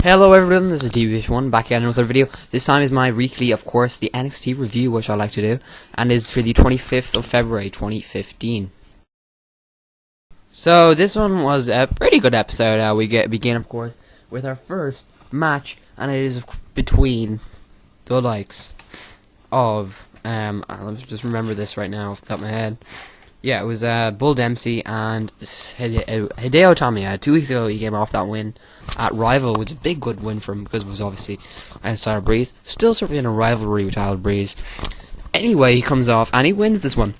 Hello everyone, this is DVish1 back again in another video. This time is my weekly, of course, the NXT review, which I like to do, and is for the 25th of February 2015. So this one was a pretty good episode. We begin, of course, with our first match, and it is between the likes of let's just remember this right now off the top of my head. Yeah, it was Bull Dempsey and Hideo Itami. 2 weeks ago, he came off that win at Rival, which is a big good win for him because it was obviously Tyler Breeze. Still sort of in a rivalry with Tyler Breeze. Anyway, he comes off and he wins this one.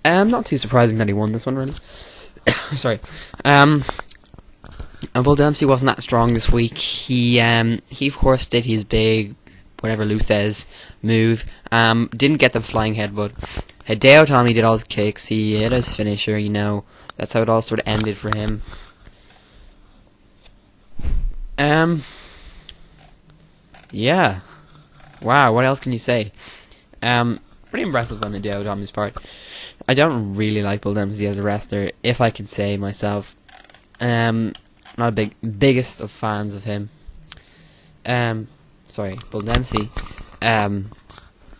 Not too surprising that he won this one, really. Sorry. And Bull Dempsey wasn't that strong this week. He of course did his big, whatever Luthez move. Didn't get the flying headbutt. Hideo Itami did all his kicks. He hit his finisher. You know, that's how it all sort of ended for him. Yeah. Wow, what else can you say? Pretty impressive on Hideo Itami's part. I don't really like Bull Dempsey as a wrestler, if I can say myself. Not a biggest of fans of him. Sorry, Bull Dempsey.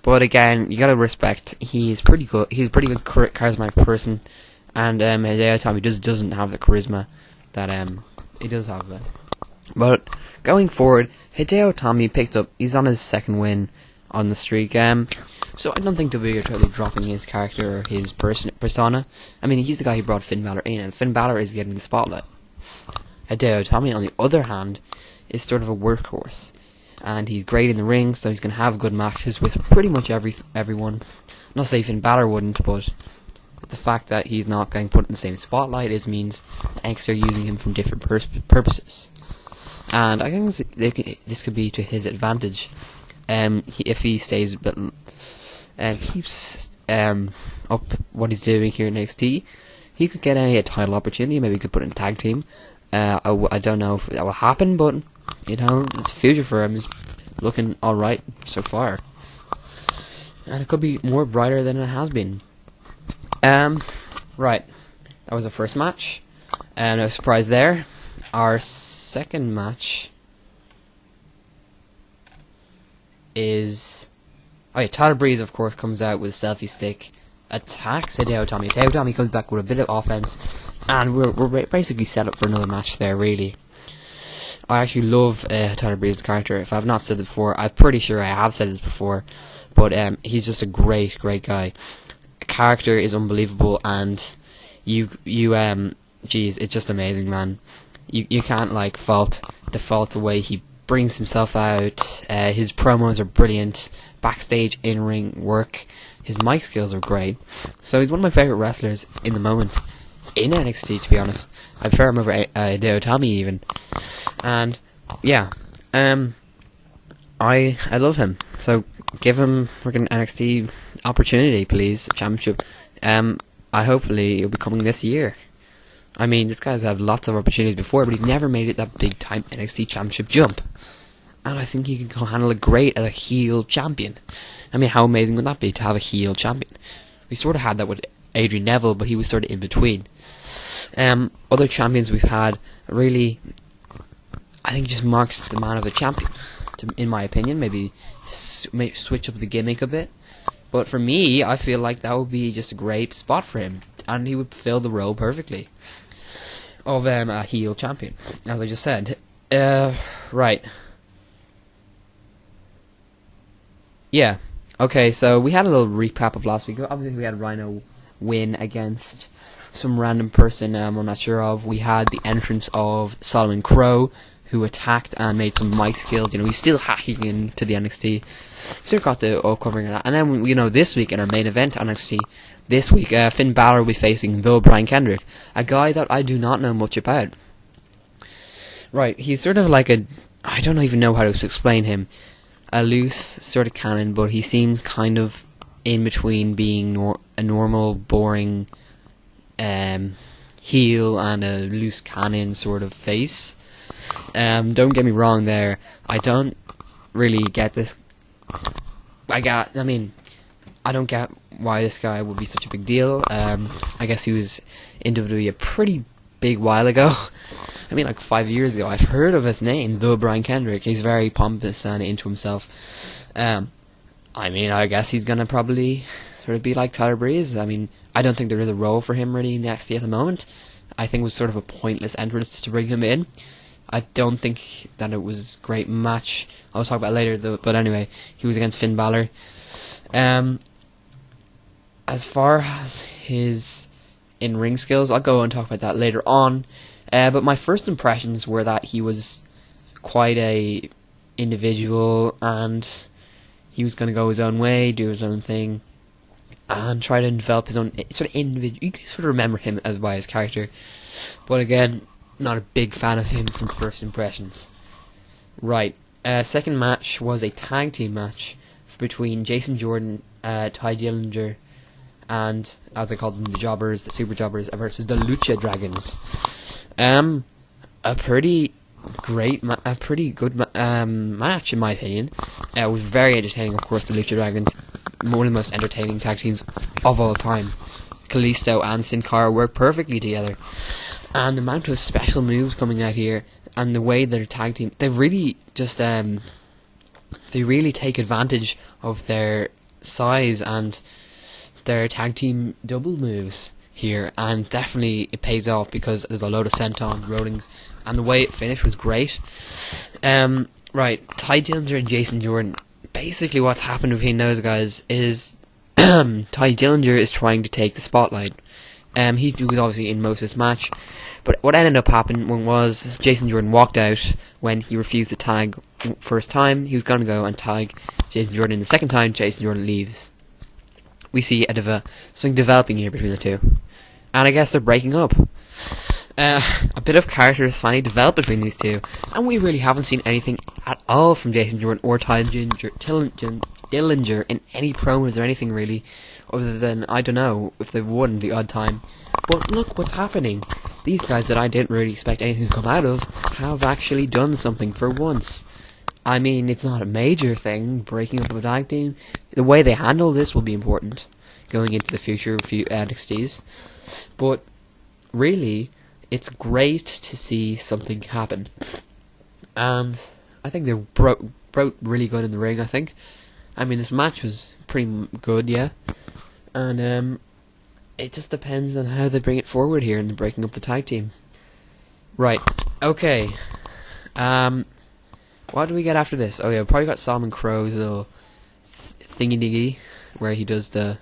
But again, you gotta respect, he's pretty good. He's a pretty good charismatic person. And Hideo Itami just doesn't have the charisma that he does have. But going forward, Hideo Itami he's on his second win on the streak. So I don't think they'll be totally dropping his character or his persona. I mean, he's the guy who brought Finn Balor in, and Finn Balor is getting the spotlight. Hideo Itami, on the other hand, is sort of a workhorse. And he's great in the ring, so he's going to have good matches with pretty much everyone. Not say Finn Balor wouldn't, but the fact that he's not getting put in the same spotlight means NXT are using him from different purposes. And I think this could be to his advantage. If he stays and keeps up what he's doing here in NXT, he could get a title opportunity. Maybe he could put in a tag team. I don't know if that will happen, but you know, the future for him is looking alright so far. And it could be more brighter than it has been. Right. That was our first match. No surprise there. Our second match is... Oh yeah, Tyler Breeze, of course, comes out with a selfie stick, attacks Hideo Itami. Hideo Itami comes back with a bit of offense, and we're basically set up for another match there, really. I actually love Tyler Breeze's character. If I've not said it before, I'm pretty sure I have said this before, but he's just a great guy. The character is unbelievable, and geez, it's just amazing, man. You can't fault the way he brings himself out. His promos are brilliant. Backstage, in-ring work. His mic skills are great. So he's one of my favourite wrestlers in the moment. In NXT, to be honest. I prefer him over Hideo Itami, even. And, yeah. I love him. So, give him freaking NXT opportunity, please. Championship. Hopefully it'll be coming this year. I mean, this guy's had lots of opportunities before, but he's never made it that big time NXT championship jump. And I think he can handle it great as a heel champion. I mean, how amazing would that be to have a heel champion? We sort of had that with Adrian Neville, but he was sort of in between. Other champions we've had really, I think, just marks the man of a champion, in my opinion. Maybe switch up the gimmick a bit. But for me, I feel like that would be just a great spot for him, and he would fill the role perfectly of a heel champion, as I just said. Right. Yeah. Okay, so we had a little recap of last week. Obviously, we had Rhino win against some random person I'm not sure of. We had the entrance of Solomon Crow, who attacked and made some mic skills. You know, he's still hacking into the NXT. Still got the covering of that. And then, you know, this week in our main event NXT, this week, Finn Balor will be facing the Brian Kendrick, a guy that I do not know much about. Right, he's sort of like I don't even know how to explain him. A loose sort of cannon, but he seems kind of in between being a normal, boring heel and a loose cannon sort of face. Don't get me wrong there. I don't really get this. I don't get why this guy would be such a big deal. I guess he was in WWE a pretty big while ago. I mean, like 5 years ago, I've heard of his name, the Brian Kendrick. He's very pompous and into himself. I mean, I guess he's gonna probably sort of be like Tyler Breeze. I mean, I don't think there is a role for him really in the NXT at the moment. I think it was sort of a pointless entrance to bring him in. I don't think that it was a great match. I'll talk about it later, though. But anyway, he was against Finn Balor. As far as his in-ring skills, I'll go and talk about that later on. But my first impressions were that he was quite a individual, and he was going to go his own way, do his own thing, and try to develop his own sort of individual. You can sort of remember him as by his character, but again, not a big fan of him from first impressions. Right, second match was a tag team match between Jason Jordan, Ty Dillinger, and, as I called them, the Jobbers, the Super Jobbers, versus the Lucha Dragons. A pretty good match in my opinion. It was very entertaining, of course. The Lucha Dragons, one of the most entertaining tag teams of all time. Kalisto and Sin Cara work perfectly together, and the amount of special moves coming out here, and the way their tag team, they really just they really take advantage of their size and their tag team double moves here, and definitely it pays off because there's a load of senton rollings, and the way it finished was great. Right, Ty Dillinger and Jason Jordan. Basically, what's happened between those guys is Ty Dillinger is trying to take the spotlight. He was obviously in most of this match, but what ended up happening was Jason Jordan walked out when he refused to tag first time. He was going to go and tag Jason Jordan the second time. Jason Jordan leaves. We see something developing here between the two, and I guess they're breaking up. A bit of character is finally developed between these two, and we really haven't seen anything at all from Jason Jordan or Ty Dillinger in any promos or anything really, other than, I don't know, if they've won the odd time. But look what's happening. These guys that I didn't really expect anything to come out of have actually done something for once. I mean, it's not a major thing, breaking up a tag team. The way they handle this will be important going into the future of NXTs. But really, it's great to see something happen. And I think they broke really good in the ring, I think. I mean, this match was pretty good, yeah. And it just depends on how they bring it forward here in the breaking up the tag team. Right, okay. What do we get after this? Oh yeah, we probably got Solomon Crow's little thingy-diggy, where he does the...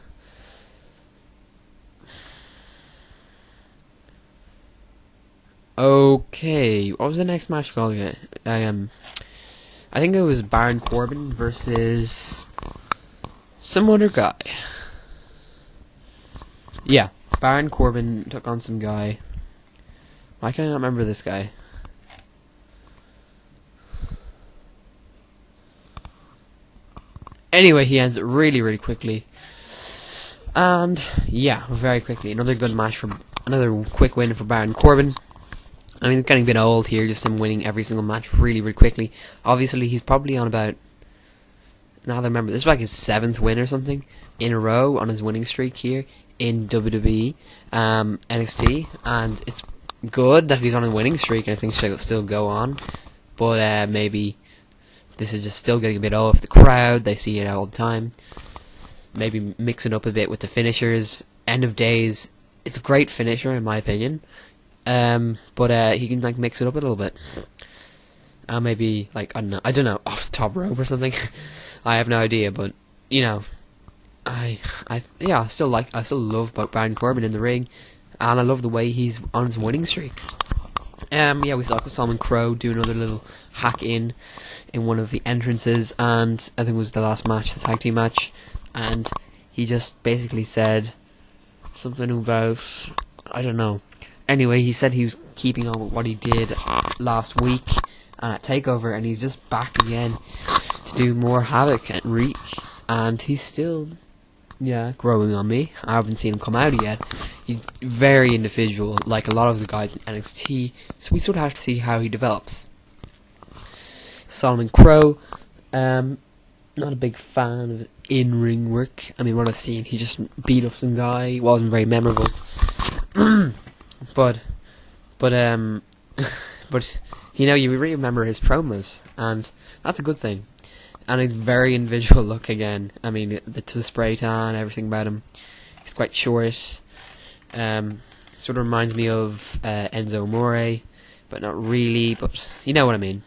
Okay, what was the next match called again? I think it was Baron Corbin versus some other guy. Yeah, Baron Corbin took on some guy. Why can I not remember this guy? Anyway, he ends it really, really quickly. And, yeah, very quickly. Another quick win for Baron Corbin. I mean, it's getting a bit old here, just him winning every single match really, really quickly. Obviously, he's probably on about... Now that I remember, this is like his 7th win or something in a row on his winning streak here in WWE NXT. And it's good that he's on a winning streak, and I think he'll still go on. But maybe this is just still getting a bit old for the crowd. They see it all the time. Maybe mix it up a bit with the finishers. End of Days, it's a great finisher in my opinion. But he can like mix it up a little bit. Maybe like I don't know, off the top rope or something. I have no idea, but you know, I still love Baron Corbin in the ring, and I love the way he's on his winning streak. Yeah, we saw Solomon Crow do another little hack in one of the entrances, and I think it was the last match, the tag team match, and he just basically said something about, I don't know. Anyway, he said he was keeping on with what he did last week and at TakeOver, and he's just back again to do more havoc and wreak, and he's still, growing on me. I haven't seen him come out yet. He's very individual, like a lot of the guys in NXT, so we sort of have to see how he develops. Solomon Crow, not a big fan of his in-ring work. I mean, what I've seen, he just beat up some guy. He wasn't very memorable. But but you really remember his promos, and that's a good thing. And a very individual look again. I mean, the spray tan, everything about him. He's quite short. Sort of reminds me of Enzo Amore, but not really. But you know what I mean.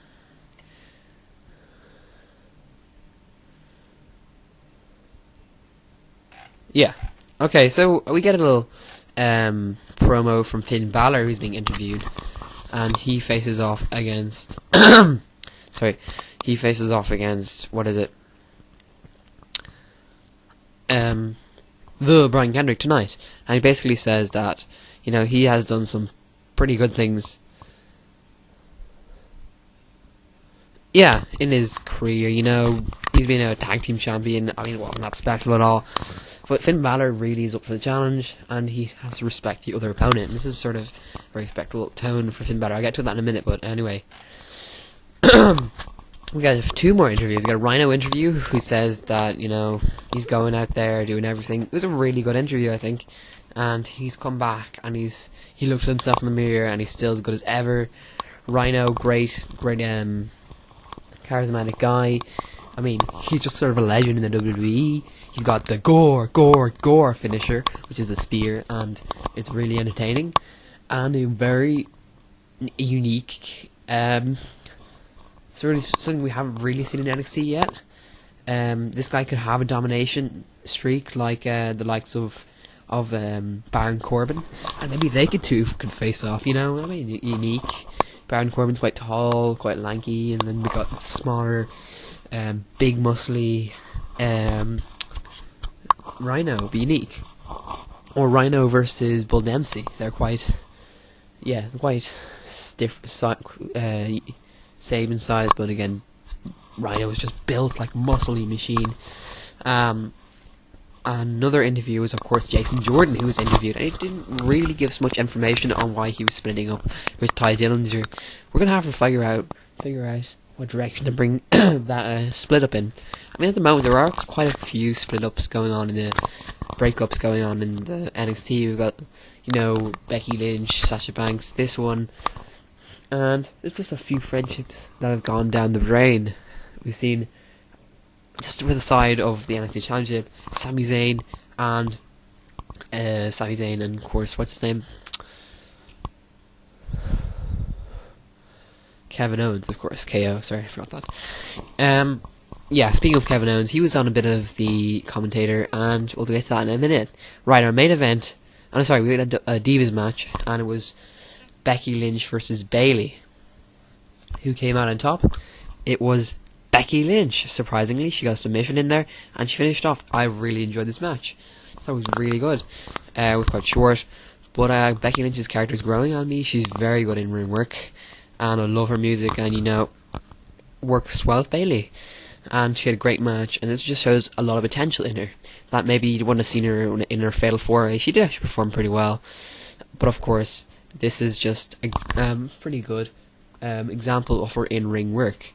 Yeah. Okay, so we get a little promo from Finn Balor, who's being interviewed, and he faces off against. Sorry, he faces off against, what is it? The Brian Kendrick tonight, and he basically says that he has done some pretty good things. Yeah, in his career, he's been a tag team champion. I mean, it wasn't that special at all. But Finn Balor really is up for the challenge, and he has to respect the other opponent. And this is sort of a very respectful tone for Finn Balor. I'll get to that in a minute, but anyway. We got 2 more interviews. We got a Rhino interview, who says that, he's going out there doing everything. It was a really good interview, I think. And he's come back, and he looks at himself in the mirror, and he's still as good as ever. Rhino, great, charismatic guy. I mean, he's just sort of a legend in the WWE. He's got the gore finisher, which is the spear, and it's really entertaining. And a very unique, sort of something we haven't really seen in NXT yet. This guy could have a domination streak like the likes of Baron Corbin, and maybe they could face off. I mean, unique. Baron Corbin's quite tall, quite lanky, and then we got smaller, big, muscly Rhino. Be unique. Or Rhino versus Bull Dempsey. They're quite stiff, same in size, but again, Rhino was just built like muscly machine. Another interview was, of course, Jason Jordan, who was interviewed, and he didn't really give us much information on why he was splitting up with Ty Dillinger. We're gonna have to figure out what direction to bring that split up in. I mean, at the moment there are quite a few split ups going on in the breakups going on in the NXT. We've got Becky Lynch, Sasha Banks, this one, and there's just a few friendships that have gone down the drain. We've seen, just to the side of the NXT Championship, Sami Zayn and of course, what's his name? Kevin Owens, of course, KO. Sorry, I forgot that. Yeah, speaking of Kevin Owens, he was on a bit of the commentator, and we'll get to that in a minute. Right, our main event, we had a Divas match, and it was Becky Lynch versus Bayley. Who came out on top? It was Becky Lynch. Surprisingly, she got a submission in there, and she finished off. I really enjoyed this match. I thought it was really good. It was quite short, but Becky Lynch's character is growing on me. She's very good in ring work, and I love her music, and works well with Bayley. And she had a great match, and this just shows a lot of potential in her. That maybe you wouldn't have seen her in her Fatal 4-Way. She did actually perform pretty well, but of course, this is just a pretty good example of her in-ring work,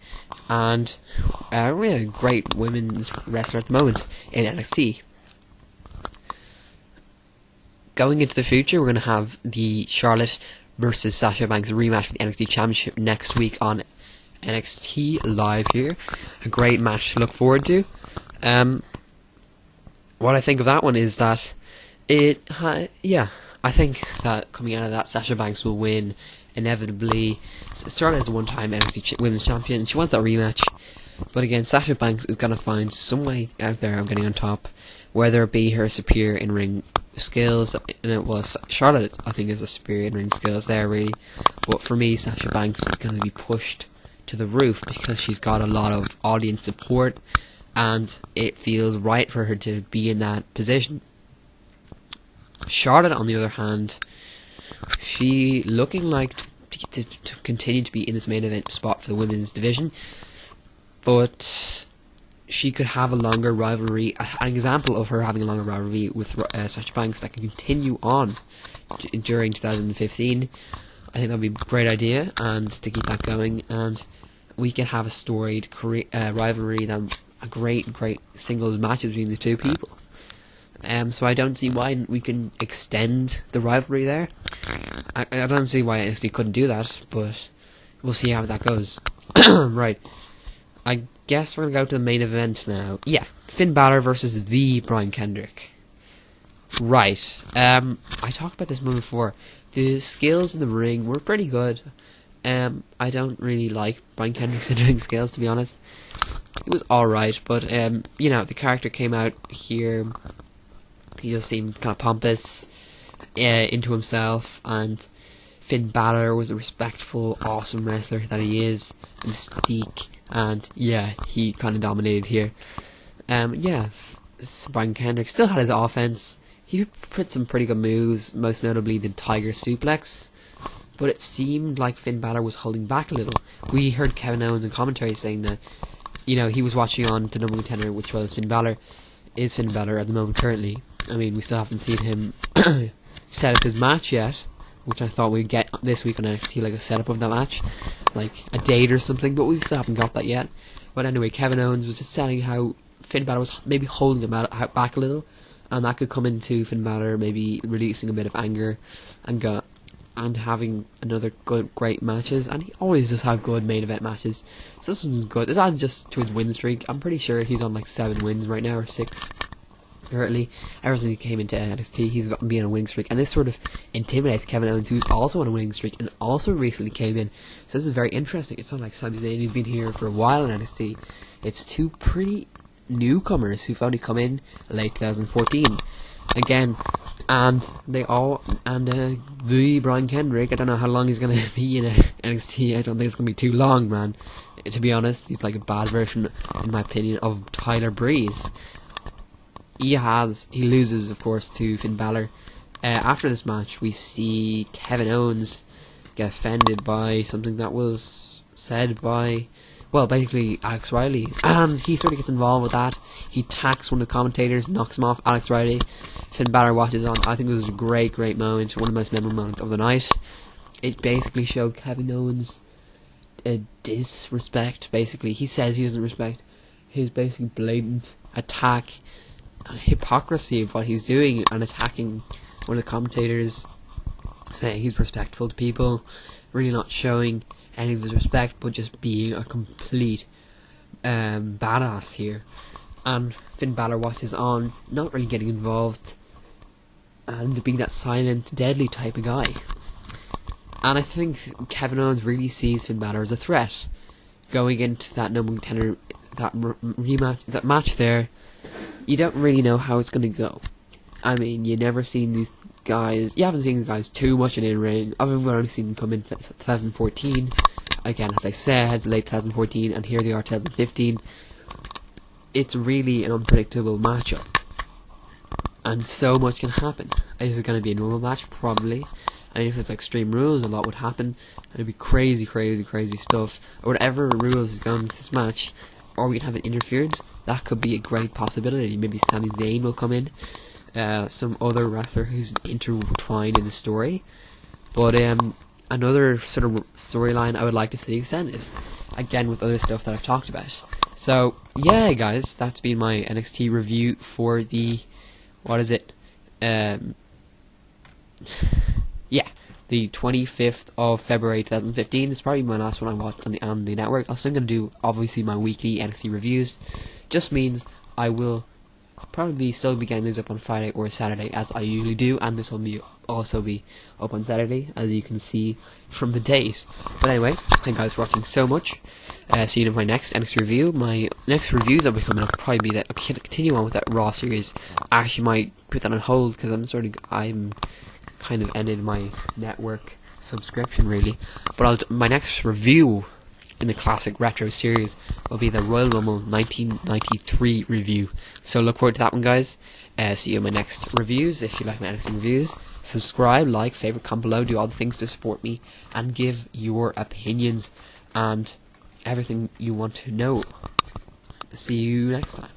and really a great women's wrestler at the moment in NXT. Going into the future, we're going to have the Charlotte versus Sasha Banks rematch for the NXT Championship next week on NXT Live here. A great match to look forward to. What I think of that one is that I think that coming out of that, Sasha Banks will win inevitably. Charlotte is a one-time NXT Women's Champion, and she wants that rematch. But again, Sasha Banks is going to find some way out there of getting on top, whether it be her superior in-ring skills. And it was Charlotte, I think, is a superior in-ring skills there, really. But for me, Sasha Banks is going to be pushed to the roof because she's got a lot of audience support, and it feels right for her to be in that position. Charlotte, on the other hand, she looking like to continue to be in this main event spot for the women's division, but she could have a longer rivalry. An example of her having a longer rivalry with Sasha Banks that can continue on during 2015. I think that would be a great idea, and to keep that going, and we can have a storied rivalry, a great singles matches between the two people. So I don't see why we can extend the rivalry there. I don't see why NXT couldn't do that, but we'll see how that goes. Right. I guess we're gonna go to the main event now. Yeah, Finn Balor versus the Brian Kendrick. Right. I talked about this one before. The skills in the ring were pretty good. I don't really like Brian Kendrick's in-ring skills, to be honest. It was alright, but, the character came out here. He just seemed kind of pompous, into himself, and Finn Balor was a respectful, awesome wrestler that he is. A mystique, and, yeah, he kind of dominated here. Brian Kendrick still had his offense. He put some pretty good moves, most notably the Tiger Suplex. But it seemed like Finn Balor was holding back a little. We heard Kevin Owens in commentary saying that, he was watching on the number one contender, which was Finn Balor. Is Finn Balor at the moment currently. I mean, we still haven't seen him set up his match yet, which I thought we'd get this week on NXT, like a setup of that match, like a date or something, but we still haven't got that yet. But anyway, Kevin Owens was just saying how Finn Balor was maybe holding him back a little, and that could come into Finn Balor maybe releasing a bit of anger and having another great matches, and he always does have good main event matches. So this one's good. This added just to his win streak. I'm pretty sure he's on like 7 wins right now, or 6 currently. Ever since he came into NXT, he's been on a winning streak, and this sort of intimidates Kevin Owens, who's also on a winning streak and also recently came in. So this is very interesting. It's not like Sami Zayn, who's been here for a while in NXT. It's 2 pretty newcomers who've only come in late 2014 again, and the Brian Kendrick, I don't know how long he's going to be in NXT. I don't think it's going to be too long, man, to be honest. He's like a bad version, in my opinion, of Tyler Breeze. He loses, of course, to Finn Balor. After this match, we see Kevin Owens get offended by something that was said by, basically Alex Riley, and he sort of gets involved with that. He attacks one of the commentators, knocks him off. Alex Riley. Finn Balor watches on. I think it was a great moment, one of the most memorable moments of the night. It basically showed Kevin Owens a disrespect, basically. He says he doesn't respect his basically blatant attack and hypocrisy of what he's doing, and attacking one of the commentators, saying he's respectful to people, really not showing any of his respect, but just being a complete badass here. And Finn Balor watches on, not really getting involved, and being that silent, deadly type of guy. And I think Kevin Owens really sees Finn Balor as a threat going into that number one contender, that match there. You don't really know how it's going to go. I mean, you haven't seen these guys too much in ring. I've only seen them come in 2014. Again, as I said, late 2014, and here they are 2015. It's really an unpredictable matchup, and so much can happen. Is it going to be a normal match? Probably. I mean, if it's Extreme Rules, a lot would happen, and it'd be crazy stuff. Or whatever rules is going into this match, or we can have an interference. That could be a great possibility. Maybe Sami Zayn will come in, some other wrestler who's intertwined in the story. But another sort of storyline I would like to see extended, again with other stuff that I've talked about. So yeah, guys, that's been my NXT review for the the 25th of February 2015. It's probably my last one I watched on the network. I'm still going to do, obviously, my weekly NXT reviews. Just means I will probably still be getting these up on Friday or Saturday, as I usually do, and this will also be up on Saturday, as you can see from the date. But anyway, thank you guys for watching so much. See you in my next NXT review. My next reviews that will be coming up will probably be that I'll continue on with that Raw series. I actually might put that on hold, because I'm kind of ended my network subscription, really. But my next review in the classic retro series will be the Royal Rumble 1993 review. So look forward to that one, guys. See you in my next reviews. If you like my NXT reviews, subscribe, like, favorite, comment below, do all the things to support me, and give your opinions and everything you want to know. See you next time.